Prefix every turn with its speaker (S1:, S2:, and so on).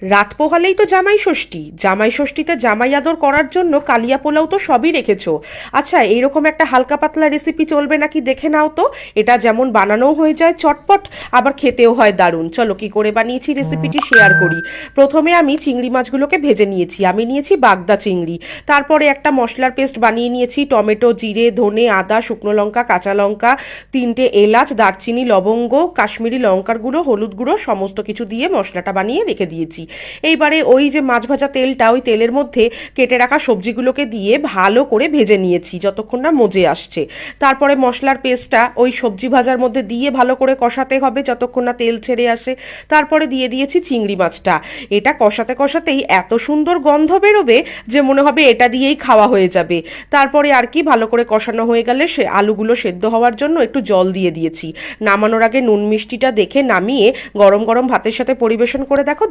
S1: রাত পোহালেই তো জামাই ষষ্ঠী, জামাই ষষ্ঠীতে জামাই আদর করার জন্য কালিয়া পোলাও তো সবই রেখেছো। আচ্ছা, এইরকম একটা হালকা পাতলা রেসিপি চলবে নাকি দেখে নাও তো। এটা যেমন বানানোও হয়ে যায় চটপট, আবার খেতেও হয় দারুণ। চলো কি করে বানিয়েছি রেসিপিটি শেয়ার করি। প্রথমে আমি চিংড়ি মাছগুলোকে ভেজে নিয়েছি, আমি নিয়েছি বাগদা চিংড়ি। তারপরে একটা মশলার পেস্ট বানিয়ে নিয়েছি, টমেটো, জিরে, ধনে, আদা, শুকনো লঙ্কা, কাঁচা লঙ্কা, 3টে এলাচ, দারচিনি, লবঙ্গ, কাশ্মীরি লঙ্কার গুঁড়ো, হলুদ গুঁড়ো সমস্ত কিছু দিয়ে মশলাটা বানিয়ে রেখে দিয়েছি। এইবারে ওই যে মাছ ভাজা তেলটা, ওই তেলের মধ্যে কেটে রাখা সবজিগুলোকে দিয়ে ভালো করে ভেজে নিয়েছি যতক্ষণ না মজে আসছে। তারপরে মশলার পেস্টটা ওই সবজি ভাজার মধ্যে দিয়ে ভালো করে কষাতে হবে যতক্ষণ না তেল ছেড়ে আসে। তারপরে দিয়ে দিয়েছি চিংড়ি মাছটা। এটা কষাতে কষাতেই এত সুন্দর গন্ধ বেরোবে যে মনে হবে এটা দিয়েই খাওয়া হয়ে যাবে। তারপরে আর কি ভালো করে কষানো হয়ে গেলে সে আলুগুলো সেদ্ধ হওয়ার জন্য একটু জল দিয়ে দিয়েছি। নামানোর আগে নুন মিষ্টিটা দেখে নামিয়ে গরম গরম ভাতের সাথে পরিবেশন করে দেখো।